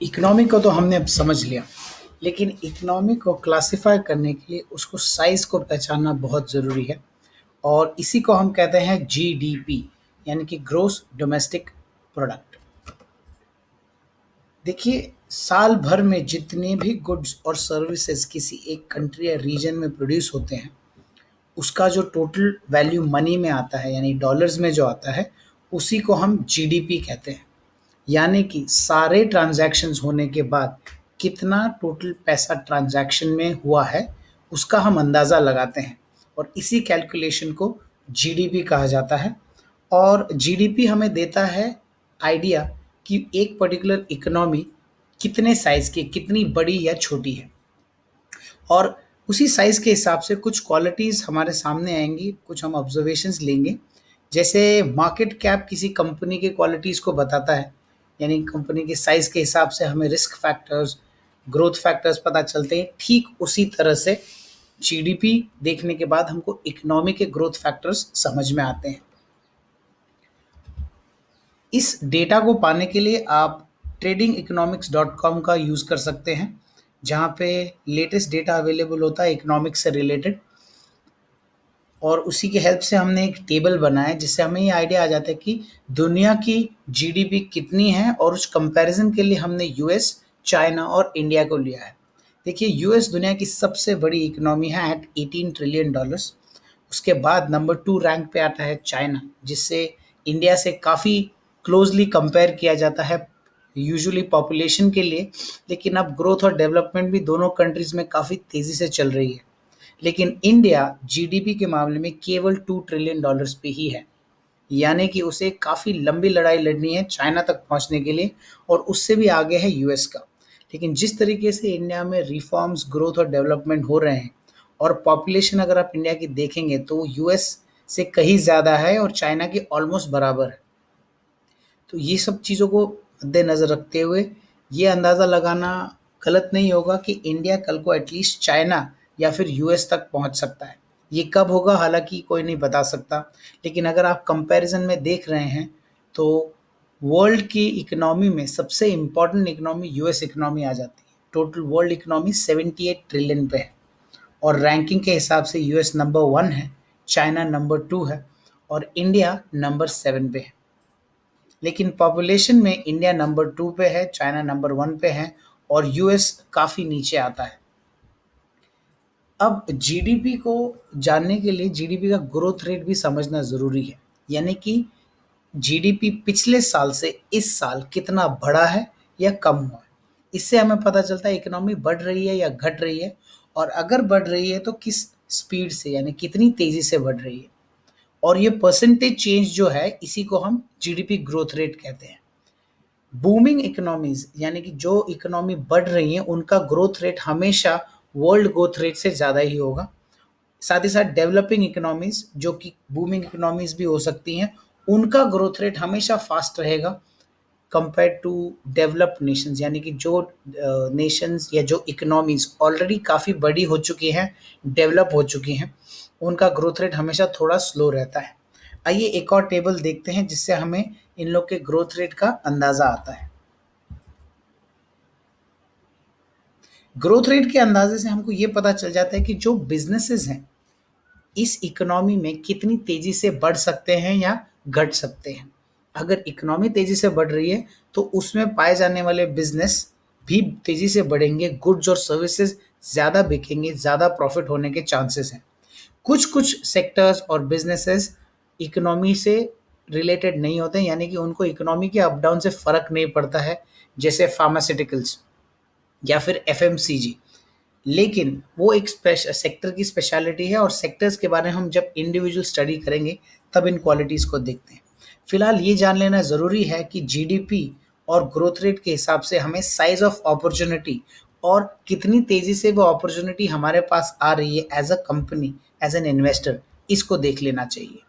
Economy को तो हमने अब समझ लिया, लेकिन इकोनॉमी को क्लासिफाई करने के लिए उसको साइज़ को पहचानना बहुत ज़रूरी है और इसी को हम कहते हैं जीडीपी यानी कि ग्रॉस डोमेस्टिक प्रोडक्ट। देखिए, साल भर में जितने भी गुड्स और सर्विसेज किसी एक कंट्री या रीजन में प्रोड्यूस होते हैं, उसका जो टोटल वैल्यू मनी में आता है यानी डॉलर्स में जो आता है, उसी को हम जीडीपी कहते हैं। यानी कि सारे ट्रांजैक्शंस होने के बाद कितना टोटल पैसा ट्रांजैक्शन में हुआ है, उसका हम अंदाज़ा लगाते हैं और इसी कैलकुलेशन को जीडीपी कहा जाता है। और जीडीपी हमें देता है आइडिया कि एक पर्टिकुलर इकोनॉमी कितने साइज़ की, कितनी बड़ी या छोटी है। और उसी साइज़ के हिसाब से कुछ क्वालिटीज़ हमारे सामने आएँगी, कुछ हम ऑब्ज़र्वेशंस लेंगे। जैसे मार्केट कैप किसी कंपनी के क्वालिटीज़ को बताता है, यानी कंपनी के साइज़ के हिसाब से हमें रिस्क फैक्टर्स, ग्रोथ फैक्टर्स पता चलते हैं। ठीक उसी तरह से जीडीपी देखने के बाद हमको इकोनॉमी के ग्रोथ फैक्टर्स समझ में आते हैं। इस डेटा को पाने के लिए आप tradingeconomics.com का यूज़ कर सकते हैं, जहाँ पे लेटेस्ट डेटा अवेलेबल होता है इकोनॉमिक्स से रिलेटेड। और उसी के हेल्प से हमने एक टेबल बनाया है, जिससे हमें ये आइडिया आ जाता है कि दुनिया की जीडीपी कितनी है और उस कंपैरिजन के लिए हमने यूएस, चाइना और इंडिया को लिया है। देखिए, यूएस दुनिया की सबसे बड़ी इकोनॉमी है एट 18 ट्रिलियन डॉलर्स। उसके बाद नंबर 2 रैंक पे आता है चाइना, जिससे इंडिया से काफ़ी क्लोजली कंपेयर किया जाता है यूजुअली पॉपुलेशन के लिए। लेकिन अब ग्रोथ और डेवलपमेंट भी दोनों कंट्रीज़ में काफ़ी तेज़ी से चल रही है। लेकिन इंडिया जीडीपी के मामले में केवल 2 ट्रिलियन डॉलर्स पे ही है, यानी कि उसे काफ़ी लंबी लड़ाई लड़नी है चाइना तक पहुंचने के लिए और उससे भी आगे है यूएस का। लेकिन जिस तरीके से इंडिया में रिफॉर्म्स, ग्रोथ और डेवलपमेंट हो रहे हैं और पॉपुलेशन अगर आप इंडिया की देखेंगे तो यूएस से कहीं ज़्यादा है और चाइना के ऑलमोस्ट बराबर है। तो ये सब चीज़ों को मद्देनज़र रखते हुए ये अंदाज़ा लगाना गलत नहीं होगा कि इंडिया कल को एटलीस्ट चाइना या फिर यूएस तक पहुंच सकता है। ये कब होगा हालांकि कोई नहीं बता सकता, लेकिन अगर आप कंपैरिजन में देख रहे हैं तो वर्ल्ड की इकोनॉमी में सबसे इम्पोर्टेंट इकोनॉमी यूएस इकोनॉमी आ जाती है। टोटल वर्ल्ड इकोनॉमी 78 ट्रिलियन पे है और रैंकिंग के हिसाब से यूएस नंबर 1 है, चाइना नंबर 2 है और इंडिया नंबर 7 पे है। लेकिन पॉपुलेशन में इंडिया नंबर 2 पे है, चाइना नंबर 1 पे है और यूएस काफ़ी नीचे आता है। अब जीडीपी को जानने के लिए जीडीपी का ग्रोथ रेट भी समझना ज़रूरी है, यानी कि जीडीपी पिछले साल से इस साल कितना बढ़ा है या कम हुआ है। इससे हमें पता चलता है इकोनॉमी बढ़ रही है या घट रही है, और अगर बढ़ रही है तो किस स्पीड से, यानी कितनी तेज़ी से बढ़ रही है। और ये परसेंटेज चेंज जो है, इसी को हम जीडीपी ग्रोथ रेट कहते हैं। बूमिंग इकोनॉमीज यानी कि जो इकोनॉमी बढ़ रही है उनका ग्रोथ रेट हमेशा वर्ल्ड ग्रोथ रेट से ज़्यादा ही होगा। साथ ही साथ डेवलपिंग इकोनॉमीज जो कि बूमिंग इकोनॉमीज भी हो सकती हैं, उनका ग्रोथ रेट हमेशा फास्ट रहेगा कंपेयर टू डेवलप्ड नेशंस, यानी कि जो नेशंस या जो इकोनॉमीज ऑलरेडी काफ़ी बड़ी हो चुकी हैं, डेवलप हो चुकी हैं, उनका ग्रोथ रेट हमेशा थोड़ा स्लो रहता है। आइए एक और टेबल देखते हैं जिससे हमें इन लोग के ग्रोथ रेट का अंदाज़ा आता है। ग्रोथ रेट के अंदाजे से हमको ये पता चल जाता है कि जो बिजनेसेस हैं इस इकोनॉमी में कितनी तेजी से बढ़ सकते हैं या घट सकते हैं। अगर इकोनॉमी तेजी से बढ़ रही है तो उसमें पाए जाने वाले बिजनेस भी तेजी से बढ़ेंगे, गुड्स और सर्विसेज ज़्यादा बिकेंगे, ज़्यादा प्रॉफिट होने के चांसेस हैं। कुछ कुछ सेक्टर्स और बिजनेसेस इकोनॉमी से रिलेटेड नहीं होते, यानी कि उनको इकोनॉमी के अप डाउन से फ़र्क नहीं पड़ता है, जैसे फार्मास्यूटिकल्स या फिर एफएमसीजी। लेकिन वो एक सेक्टर की स्पेशलिटी है और सेक्टर्स के बारे में हम जब इंडिविजुअल स्टडी करेंगे तब इन क्वालिटीज़ को देखते हैं। फिलहाल ये जान लेना ज़रूरी है कि जीडीपी और ग्रोथ रेट के हिसाब से हमें साइज ऑफ अपॉर्चुनिटी और कितनी तेज़ी से वो अपॉर्चुनिटी हमारे पास आ रही है as a company, as an investor, इसको देख लेना चाहिए।